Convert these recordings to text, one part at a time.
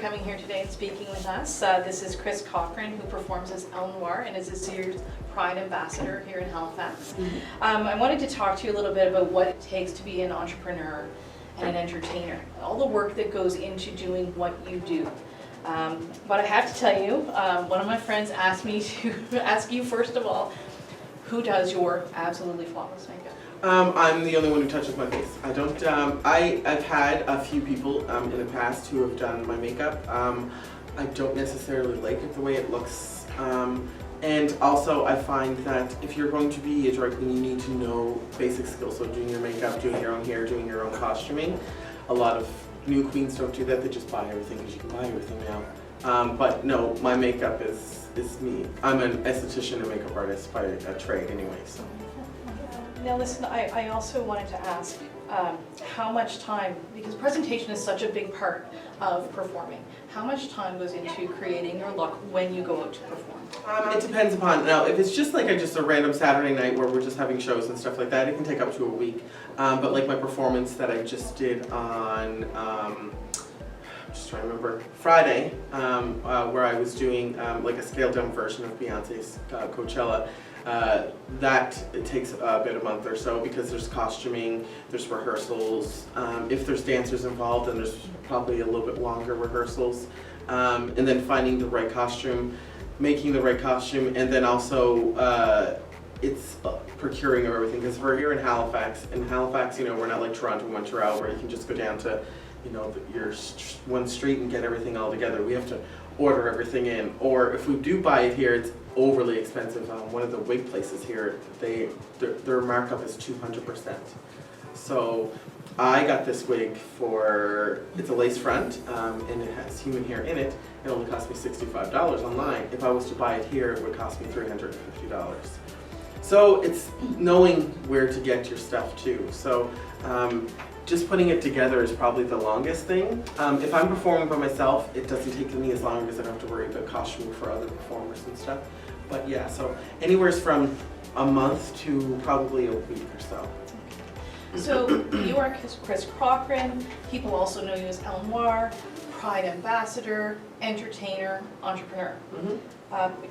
coming here today and speaking with us. This is Chris Cochrane, who performs as El Noir and is this year's Pride Ambassador here in Halifax. I wanted to talk to you a little bit about what it takes to be an entrepreneur and an entertainer, all the work that goes into doing what you do. But I have to tell you, one of my friends asked me to ask you first of all, who does your absolutely flawless makeup? I'm the only one who touches my face. I don't, I've had a few people in the past who have done my makeup. I don't necessarily like it the way it looks. And also I find that if you're going to be a drag queen, you need to know basic skills. So doing your makeup, doing your own hair, doing your own costuming. A lot of new queens don't do that, they just buy everything because you can buy everything now. But no, my makeup is me. I'm an esthetician and makeup artist by a trade anyway, so. Now listen, I also wanted to ask how much time, because presentation is such a big part of performing, how much time goes into creating your look when you go out to perform? It depends upon, now if it's just like a random Saturday night where we're just having shows and stuff like that, it can take up to a week. But like my performance that I just did on, I'm just trying to remember, Friday, where I was doing like a scaled down version of Beyonce's Coachella. It takes about a month or so because there's costuming, there's rehearsals. If there's dancers involved, then there's probably a little bit longer rehearsals. And then finding the right costume, making the right costume, and then also it's procuring of everything. Because we're here in Halifax, you know, we're not like Toronto, Montreal, where you can just go down to, you know, your one street and get everything all together. We have to order everything in, or if we do buy it here, it's overly expensive. One of the wig places here, their markup is 200%. So I got this wig for, it's a lace front, and it has human hair in it. It only cost me $65 online. If I was to buy it here, it would cost me $350. So it's knowing where to get your stuff too. So just putting it together is probably the longest thing. If I'm performing by myself, it doesn't take me as long because I don't have to worry about costuming for other performers and stuff. But yeah, so anywhere from a month to probably a week or so. So you are Chris Cochrane. People also know you as El Noir, Pride Ambassador, entertainer, entrepreneur.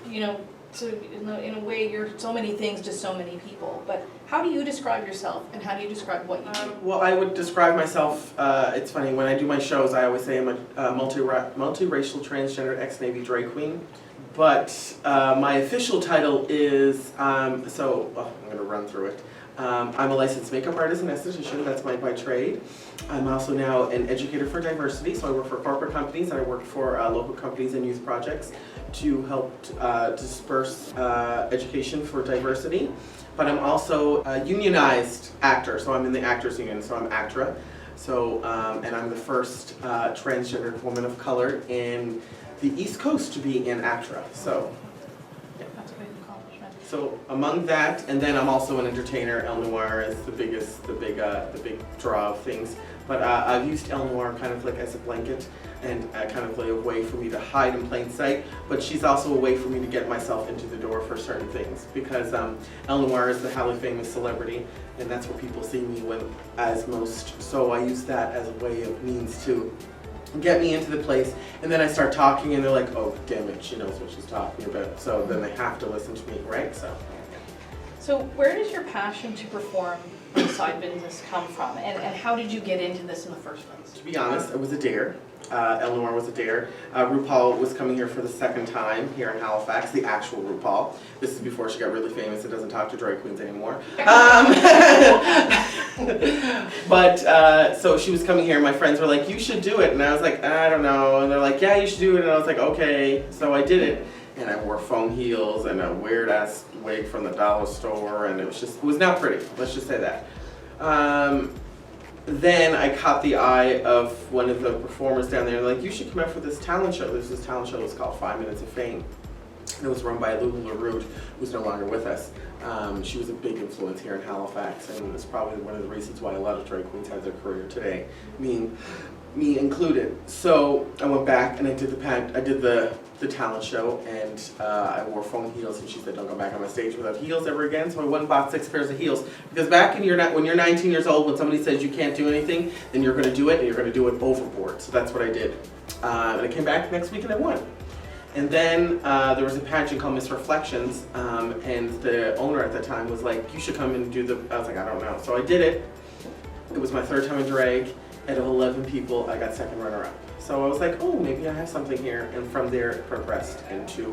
You know, so in a way, you're so many things to so many people. But how do you describe yourself, and how do you describe what you do? Well, I would describe myself. It's funny when I do my shows. I always say I'm a multiracial transgender ex-Navy drag queen. But my official title is I'm going to run through it. I'm a licensed makeup artist and esthetician, that's my trade. I'm also now an educator for diversity, so I work for corporate companies and I work for local companies and youth projects to help disperse education for diversity. But I'm also a unionized actor, so I'm in the Actors Union, so I'm ACTRA. So, and I'm the first transgender woman of color in the East Coast to be in ACTRA, so. That's a big accomplishment. So among that, and then I'm also an entertainer. El Noir is the big draw of things. But I've used El Noir kind of like as a blanket and kind of like a way for me to hide in plain sight. But she's also a way for me to get myself into the door for certain things because El Noir is the highly famous celebrity, and that's where people see me as most. So I use that as a way of means to get me into the place, and then I start talking and they're like, oh damn it, she knows what she's talking about, so then they have to listen to me, right? So where does your passion to perform in side business come from, and how did you get into this in the first place? To be honest, it was a dare. El Noir was a dare. RuPaul was coming here for the second time here in Halifax, the actual RuPaul. This is before she got really famous and doesn't talk to drag queens anymore. But so she was coming here, my friends were like, you should do it, and I was like, I don't know, and they're like, yeah, you should do it, and I was like, okay, so I did it, and I wore foam heels and a weird ass wig from the dollar store, and it was not pretty, let's just say that. Then I caught the eye of one of the performers down there, and like, you should come out for this talent show. There's this talent show that was called 5 Minutes of Fame. And it was run by Lulu LaRouge, who's no longer with us. She was a big influence here in Halifax, and it's probably one of the reasons why a lot of drag queens have their career today, me included. So I went back and I did the talent show, and I wore foam heels, and she said, don't go back on my stage without heels ever again. So I went and bought 6 pairs of heels, because back when you're 19 years old, when somebody says you can't do anything, then you're going to do it, and you're going to do it overboard. So that's what I did. And I came back the next week and I won. And then there was a pageant called Miss Reflections, and the owner at the time was like, you should come and do the, I was like, I don't know. So I did it. It was my 3rd time in drag. Out of 11 people, I got 2nd runner-up. So I was like, oh, maybe I have something here. And from there, it progressed into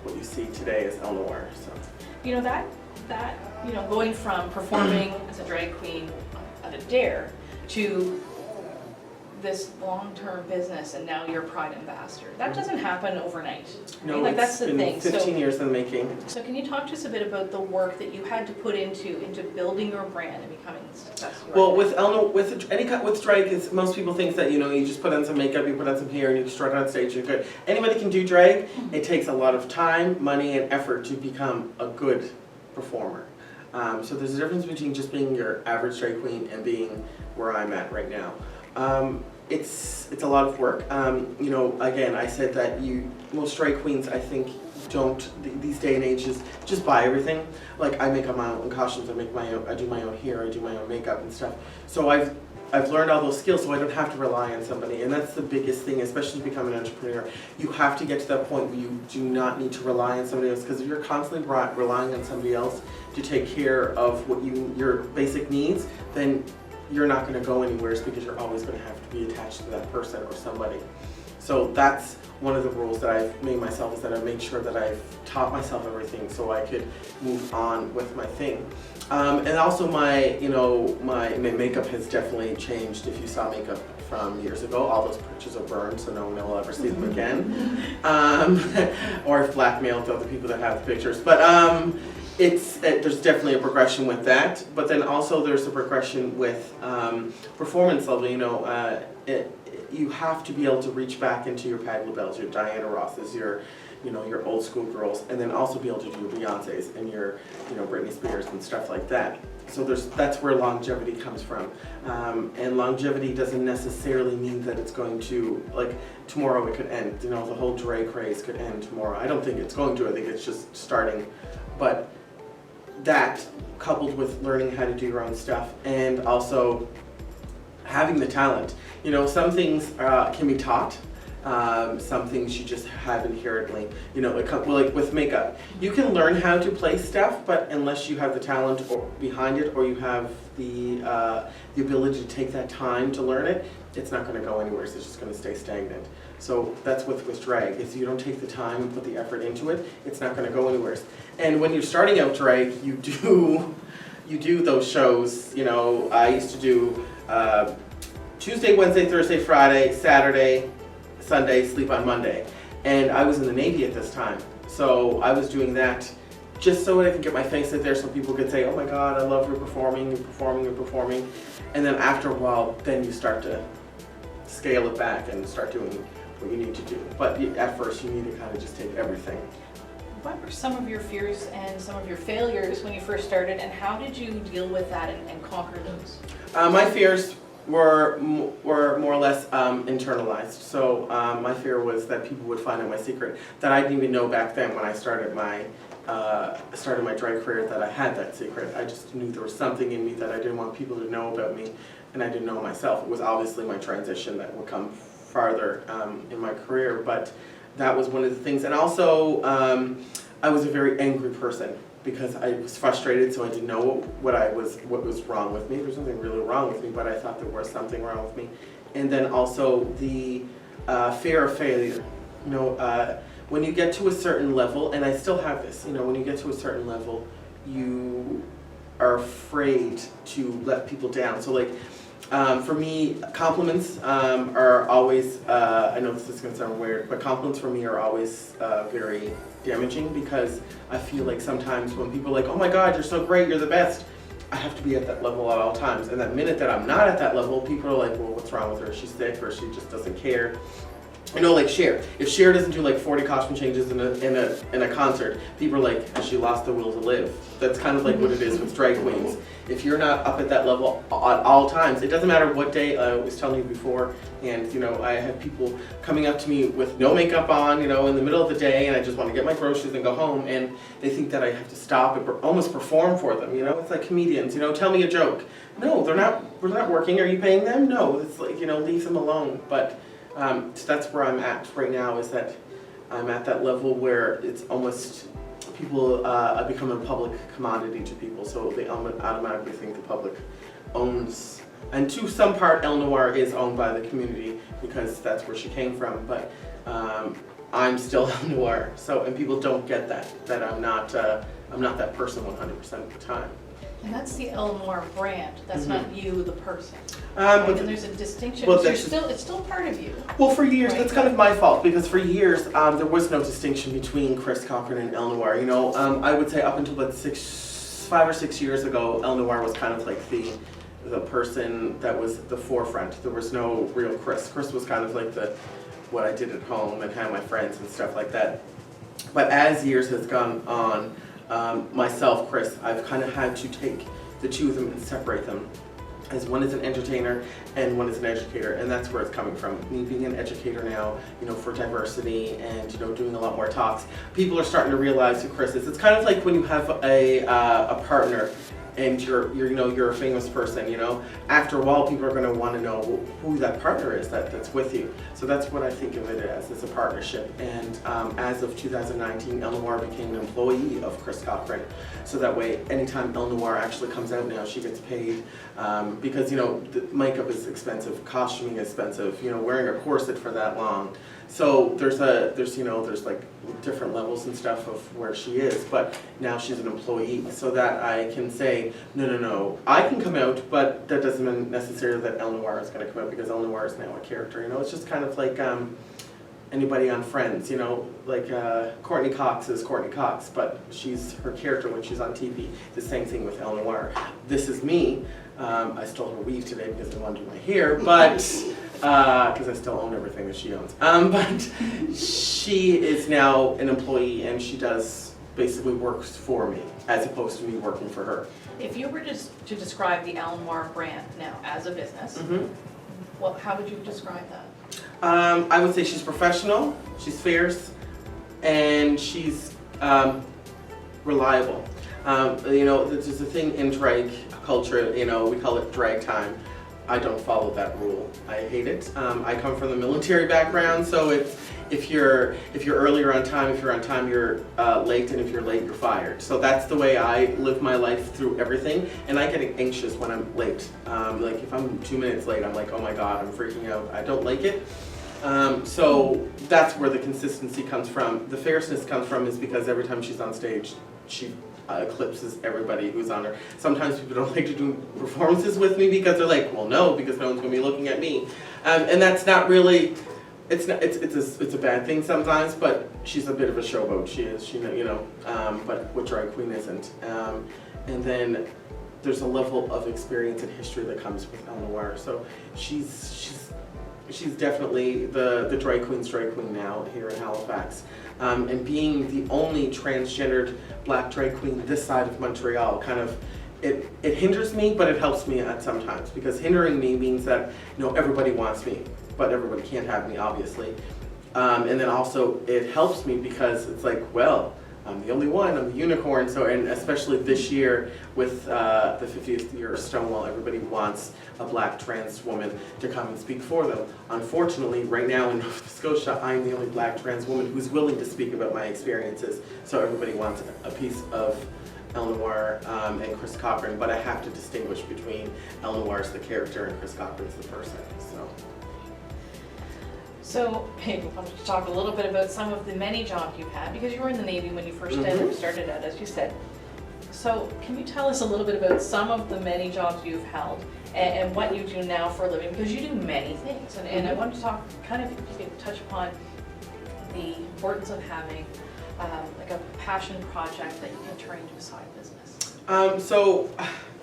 what you see today as El Noir. So. You know, that going from performing as a drag queen at a dare to this long-term business, and now you're Pride Ambassador. That doesn't happen overnight. No, right? Like, it's that's the been thing. 15 years in the making. So can you talk to us a bit about the work that you had to put into building your brand and becoming the success you are? Well, with drag, it's, most people think that you just put on some makeup, you put on some hair, and you strut on stage. You're good. Anybody can do drag. It takes a lot of time, money, and effort to become a good performer. So there's a difference between just being your average drag queen and being where I'm at right now. It's a lot of work. Again, I said that most drag queens, I think, don't these day and ages just buy everything. Like, I make my own costumes, I do my own hair, I do my own makeup and stuff. So I've learned all those skills, so I don't have to rely on somebody, and that's the biggest thing, especially to become an entrepreneur. You have to get to that point where you do not need to rely on somebody else, because if you're constantly relying on somebody else to take care of your basic needs, then you're not going to go anywhere, because you're always going to have to be attached to that person or somebody. So that's one of the rules that I've made myself, is that I made sure that I've taught myself everything so I could move on with my thing. And also my makeup has definitely changed. If you saw makeup from years ago, all those pictures are burned, so no one will ever see them again. Or I've blackmailed the other people that have the pictures. But there's definitely a progression with that, but then also there's a progression with performance level. You have to be able to reach back into your Patti LaBelle's, your Diana Ross's, your old school girls, and then also be able to do your Beyonce's and your Britney Spears and stuff like that. So that's where longevity comes from, and longevity doesn't necessarily mean that it's going to, like, tomorrow it could end. The whole drag craze could end tomorrow. I don't think it's going to. I think it's just starting, but that, coupled with learning how to do your own stuff and also having the talent. Some things can be taught. Some things you just have inherently. Like with makeup, you can learn how to play stuff, but unless you have the talent behind it, or you have the ability to take that time to learn it, it's not going to go anywhere. It's just going to stay stagnant. So that's with drag. If you don't take the time and put the effort into it, it's not going to go anywhere. And when you're starting out drag, you do those shows. I used to do Tuesday, Wednesday, Thursday, Friday, Saturday, Sunday, sleep on Monday. And I was in the Navy at this time. So I was doing that just so I could get my face out there, so people could say, oh my God, I love your performing, you're performing, you're performing. And then after a while, then you start to scale it back and start doing what you need to do. But at first, you need to kind of just take everything. What were some of your fears and some of your failures when you first started, and how did you deal with that and conquer those? My fears were more or less internalized. So my fear was that people would find out my secret that I didn't even know back then when I started my drag career, that I had that secret. I just knew there was something in me that I didn't want people to know about me, and I didn't know myself. It was obviously my transition that would come farther in my career, but that was one of the things. And also, I was a very angry person, because I was frustrated, so I didn't know what was wrong with me. There was nothing really wrong with me, but I thought there was something wrong with me. And then also the fear of failure. When you get to a certain level, and I still have this, when you get to a certain level, you are afraid to let people down. So like, for me, compliments are always, I know this is going to sound weird, but compliments for me are always very damaging, because I feel like sometimes when people are like, oh my God, you're so great, you're the best, I have to be at that level at all times. And that minute that I'm not at that level, people are like, well, what's wrong with her? She's sick, or she just doesn't care. Like Cher. If Cher doesn't do like 40 costume changes in a concert, people are like, has she lost the will to live? That's kind of like what it is with drag queens. If you're not up at that level at all times, it doesn't matter what day. I was telling you before, and I have people coming up to me with no makeup on, in the middle of the day, and I just want to get my groceries and go home, and they think that I have to stop and almost perform for them. It's like comedians. Tell me a joke. No, they're not. We're not working. Are you paying them? No. It's like leave them alone. But So that's where I'm at right now, is that I'm at that level where it's almost, people become a public commodity to people, so they automatically think the public owns, and to some part El Noir is owned by the community because that's where she came from, but I'm still El Noir, so, and people don't get that I'm not that person 100% of the time. And that's the El Noir brand, that's not you, the person. But And there's a distinction, well, so that's it's still part of you. Well, for years, Right. that's kind of my fault, because for years, there was no distinction between Chris Cochrane and El Noir. You know, I would say up until about 5 or 6 years ago, El Noir was kind of like the person that was the forefront. There was no real Chris. Chris was kind of like what I did at home and kind of my friends and stuff like that. But as years has gone on, myself, Chris, I've kind of had to take the two of them and separate them, as one is an entertainer and one is an educator, and that's where it's coming from. Me being an educator now, you know, for diversity and, you know, doing a lot more talks, people are starting to realize who Chris is. It's kind of like when you have a partner and you're a famous person, you know. After a while, people are going to want to know who that partner is that's with you. So that's what I think of it as. It's a partnership. And as of 2019, El Noir became an employee of Chris Cochrane. So that way, anytime El Noir actually comes out now, she gets paid. Because, you know, the makeup is expensive, costuming is expensive, you know, wearing a corset for that long. So there's like different levels and stuff of where she is, but now she's an employee, so that I can say, no, I can come out, but that doesn't mean necessarily that El Noir is going to come out, because El Noir is now a character, you know. It's just kind of like anybody on Friends, you know, like Courtney Cox is Courtney Cox, but she's her character when she's on TV. The same thing with El Noir. This is me. I stole her weave today because I wanted to do my hair, but because I still own everything that she owns. But she is now an employee, and she does basically works for me as opposed to me working for her. If you were to describe the El Noir brand now as a business, how would you describe that? I would say she's professional, she's fierce, and she's reliable. You know, there's a thing in drag culture, you know, we call it drag time. I don't follow that rule. I hate it. I come from the military background, so if you're earlier on time, if you're on time, you're late, and if you're late, you're fired. So that's the way I live my life through everything, and I get anxious when I'm late. Like if I'm 2 minutes late, I'm like, oh my God, I'm freaking out. I don't like it. So that's where the consistency comes from. The fierceness comes from is because every time she's on stage, she eclipses everybody who's on her. Sometimes people don't like to do performances with me because they're like, well, no, because no one's going to be looking at me, and that's not really. It's a bad thing sometimes, but she's a bit of a showboat. She is, you know, but what drag queen isn't. And then there's a level of experience and history that comes with El Noir. So she's definitely the drag queen's drag queen now here in Halifax. And being the only transgendered black drag queen this side of Montreal, kind of, it hinders me, but it helps me at sometimes, because hindering me means that, you know, everybody wants me, but everybody can't have me, obviously. And then also it helps me because it's like, well, I'm the only one, I'm the unicorn. So, and especially this year with the 50th year of Stonewall, everybody wants a black trans woman to come and speak for them. Unfortunately, right now in Nova Scotia, I'm the only black trans woman who's willing to speak about my experiences. So everybody wants a piece of El Noir and Chris Cochrane, but I have to distinguish between El Noir's the character and Chris Cochrane's the person. So, hey, we wanted to talk a little bit about some of the many jobs you've had, because you were in the Navy when you first started out, as you said. So, can you tell us a little bit about some of the many jobs you've held and what you do now for a living? Because you do many things, and I wanted to talk, kind of, if you could touch upon the importance of having like a passion project that you can turn into a side business. So,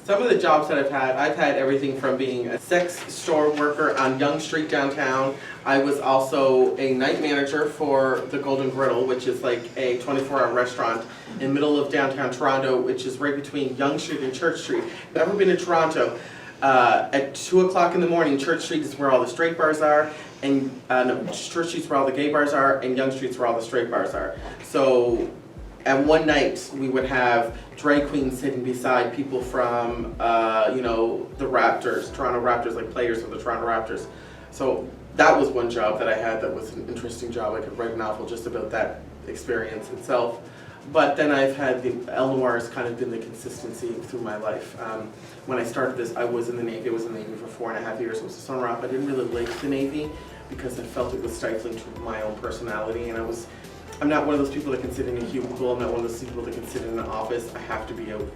some of the jobs that I've had everything from being a sex store worker on Yonge Street downtown. I was also a night manager for the Golden Griddle, which is like a 24-hour restaurant in the middle of downtown Toronto, which is right between Yonge Street and Church Street. If you've ever been to Toronto, at 2 o'clock in the morning, Church Street is where all the straight bars are, and Church Street's where all the gay bars are, and Yonge Street's where all the straight bars are. So, and one night we would have drag queens sitting beside people from, you know, the Raptors, Toronto Raptors, like players of the Toronto Raptors. So that was one job that I had that was an interesting job. I could write a novel just about that experience itself. But then I've had the L Noir has kind of been the consistency through my life. When I started this, I was in the Navy. I was in the Navy for 4.5 years. It was a summer off. I didn't really like the Navy because I felt it was stifling to my own personality, and I'm not one of those people that can sit in a cubicle. I'm not one of those people that can sit in an office. I have to be out,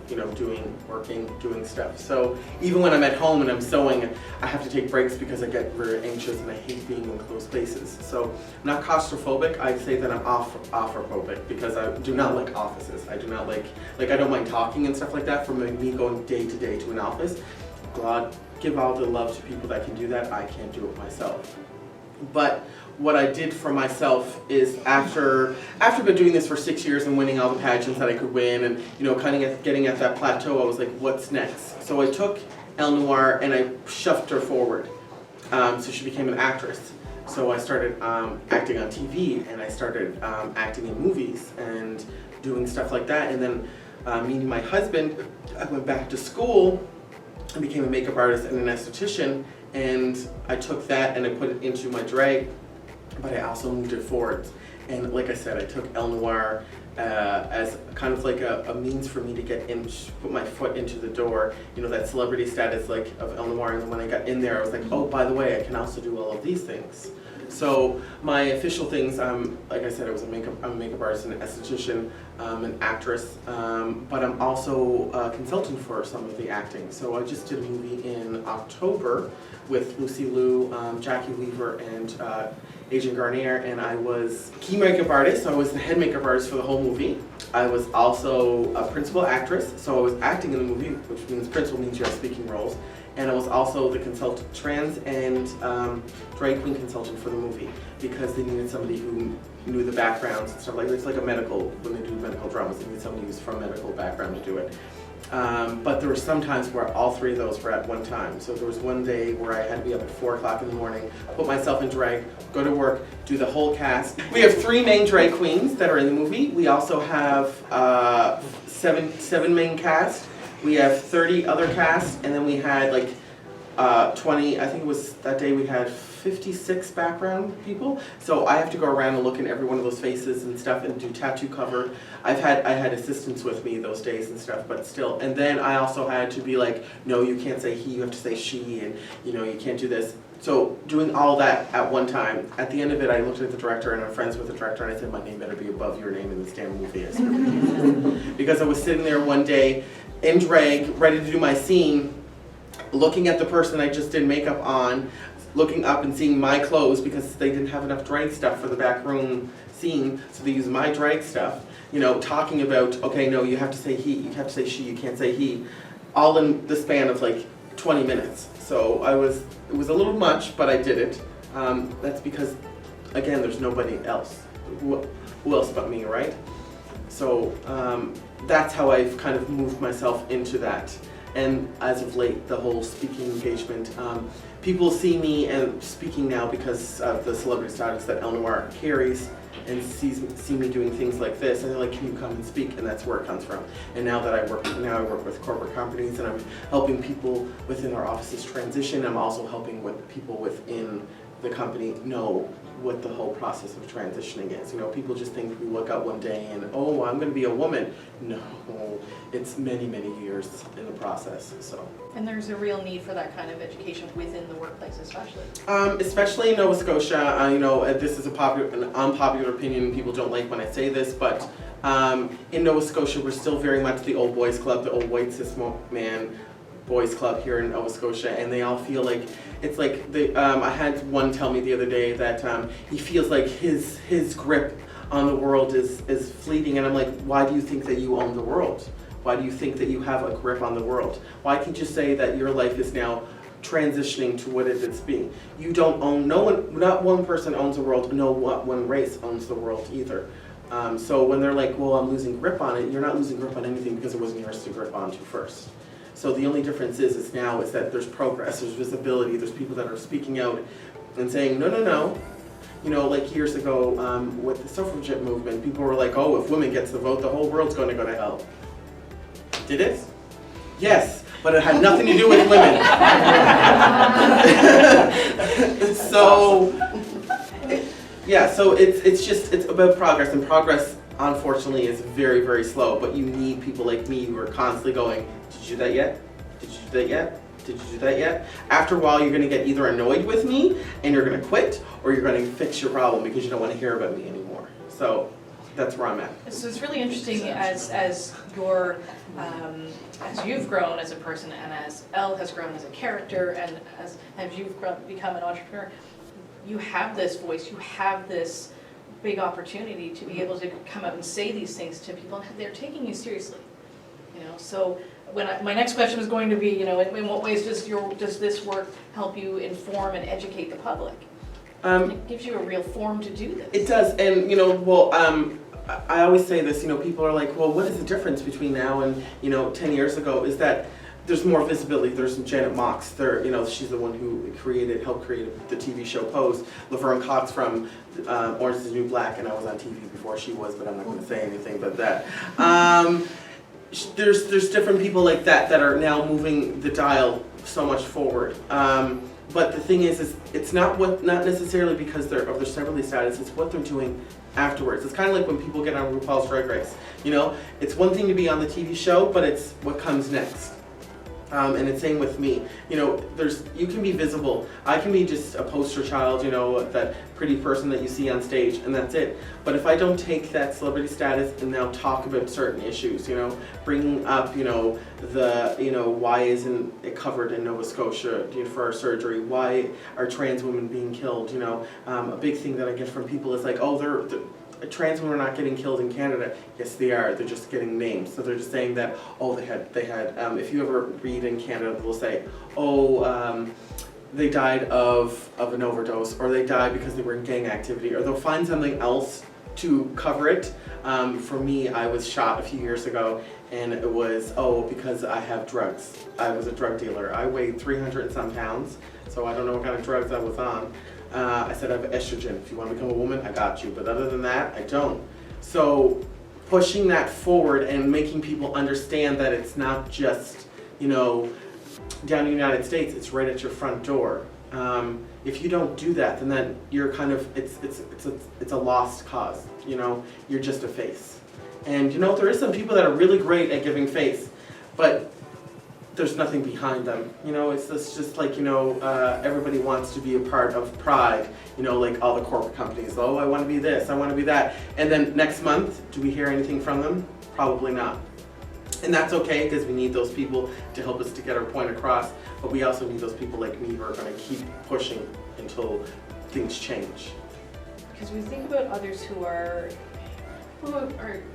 working, doing stuff. So even when I'm at home and I'm sewing, I have to take breaks because I get very anxious and I hate being in close spaces. So I'm not claustrophobic. I'd say that I'm offerphobic because I do not like offices. I do not like I don't mind talking and stuff like that. For me going day to day to an office, God, give all the love to people that can do that. I can't do it myself. But what I did for myself is after been doing this for 6 years and winning all the pageants that I could win and kind of getting at that plateau, I was like, what's next? So I took L Noir and I shoved her forward. So she became an actress. So I started acting on TV and I started acting in movies and doing stuff like that. And then meeting my husband, I went back to school and became a makeup artist and an esthetician. And I took that and I put it into my drag, but I also moved it forward. And like I said, I took L Noir as kind of like a means for me to get in, put my foot into the door, that celebrity status like of L Noir. And then when I got in there, I was like, oh, by the way, I can also do all of these things. So my official things, like I said, I'm a makeup artist and an esthetician, an actress, but I'm also a consultant for some of the acting. So I just did a movie in October with Lucy Liu, Jackie Weaver, and Agent Garnier, and I was key makeup artist, so I was the head makeup artist for the whole movie. I was also a principal actress, so I was acting in the movie, which means principal means you have speaking roles. And I was also the consultant, trans and drag queen consultant for the movie because they needed somebody who knew the backgrounds and stuff like that. It's like a medical, when they do medical dramas, they need somebody who's from a medical background to do it. But there were some times where all three of those were at one time. So there was one day where I had to be up at 4 o'clock in the morning, put myself in drag, go to work, do the whole cast. We have 3 main drag queens that are in the movie. We also have seven main cast. We have 30 other casts, and then we had like 20, I think it was that day we had 56 background people. So I have to go around and look in every one of those faces and stuff and do tattoo cover. I had assistants with me those days and stuff, but still. And then I also had to be like, no, you can't say he, you have to say she, and you can't do this. So doing all that at one time, at the end of it, I looked at the director, and I'm friends with the director, and I said, my name better be above your name in this damn movie. Because I was sitting there one day in drag, ready to do my scene, looking at the person I just did makeup on, looking up and seeing my clothes because they didn't have enough drag stuff for the back room scene, so they used my drag stuff, talking about, okay, no, you have to say he, you have to say she, you can't say he, all in the span of like 20 minutes. So it was a little much, but I did it. That's because, again, there's nobody else. Who else but me, right? So that's how I've kind of moved myself into that. And as of late, the whole speaking engagement, people see me and speaking now because of the celebrity status that L Noir carries, and see me doing things like this, and they're like, can you come and speak? And that's where it comes from. And now that I work with corporate companies, and I'm helping people within our offices transition. I'm also helping with people within the company know what the whole process of transitioning is. People just think we wake up one day and, oh, I'm going to be a woman. No, it's many, many years in the process. So. And there's a real need for that kind of education within the workplace, especially. Especially in Nova Scotia. This is an unpopular opinion. People don't like when I say this, but in Nova Scotia, we're still very much the old boys club, the old white cis man boys club here in Nova Scotia, and they all feel like it's like I had one tell me the other day that he feels like his grip on the world is fleeting, and I'm like, why do you think that you own the world? Why do you think that you have a grip on the world? Why can't you say that your life is now transitioning to what it is being? You don't own, not one person owns the world, no one race owns the world either. So when they're like, well, I'm losing grip on it, you're not losing grip on anything because it wasn't yours to grip onto first. So the only difference is that there's progress, there's visibility, there's people that are speaking out and saying, no. Like years ago with the suffragette movement, people were like, oh, if women gets the vote, the whole world's going to go to hell. Did it? Yes. but it had nothing to do with women. So, yeah, so it's about progress, and progress unfortunately is very, very slow, but you need people like me who are constantly going, did you do that yet? Did you do that yet? Did you do that yet? After a while, you're going to get either annoyed with me and you're going to quit, or you're going to fix your problem because you don't want to hear about me anymore. So that's where I'm at. So it's really interesting as your as you've grown as a person, and as Elle has grown as a character, and as you've become an entrepreneur, you have this voice, you have this big opportunity to be able to come out and say these things to people, and they're taking you seriously. You know, so my next question was going to be, you know, in what ways does this work help you inform and educate the public? It gives you a real forum to do this. It does, and you know, well, I always say this, you know, people are like, well, what is the difference between now and, you know, 10 years ago? Is that there's more visibility. There's Janet Mox, you know, she's the one who helped create the TV show Pose. Laverne Cox from Orange is the New Black, and I was on TV before she was, but I'm not going to say anything about that. There's different people like that are now moving the dial so much forward. But the thing is it's not necessarily because of their celebrity status, it's what they're doing afterwards. It's kind of like when people get on RuPaul's Drag Race, you know? It's one thing to be on the TV show, but it's what comes next. And it's same with me. You know, you can be visible. I can be just a poster child, you know, that pretty person that you see on stage, and that's it. But if I don't take that celebrity status and now talk about certain issues, you know, bringing up, you know, why isn't it covered in Nova Scotia, you know, for our surgery? Why are trans women being killed? You know, a big thing that I get from people is like, oh, trans women are not getting killed in Canada. Yes, they are. They're just getting names. So they're just saying that, oh, they had. If you ever read in Canada, they'll say, oh, they died of an overdose, or they died because they were in gang activity, or they'll find something else to cover it. For me, I was shot a few years ago, and it was, oh, because I have drugs. I was a drug dealer. I weighed 300 and some pounds, so I don't know what kind of drugs I was on. I said I have estrogen. If you want to become a woman, I got you. But other than that, I don't. So pushing that forward and making people understand that it's not just, you know, down in the United States, it's right at your front door. If you don't do that, then you're kind of, it's a lost cause, you know? You're just a face. And you know, there is some people that are really great at giving face, but there's nothing behind them. You know, it's just like, you know, everybody wants to be a part of Pride, you know, like all the corporate companies. Oh, I want to be this, I want to be that. And then next month, do we hear anything from them? Probably not. And that's okay, because we need those people to help us to get our point across, but we also need those people like me who are going to keep pushing until things change. Because we think about others who are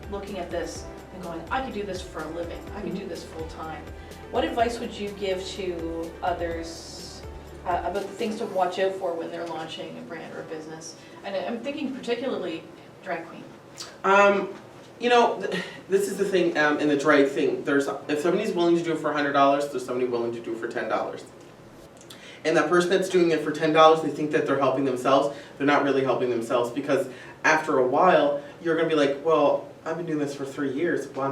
looking at this and going, I could do this for a living, I could do this full time. What advice would you give to others about the things to watch out for when they're launching a brand or a business? And I'm thinking particularly drag queen. You know, this is the thing in the drag thing. If somebody's willing to do it for $100, there's somebody willing to do it for $10. And that person that's doing it for $10, they think that they're helping themselves. They're not really helping themselves, because after a while, you're going to be like, well, I've been doing this for 3 years. Why am I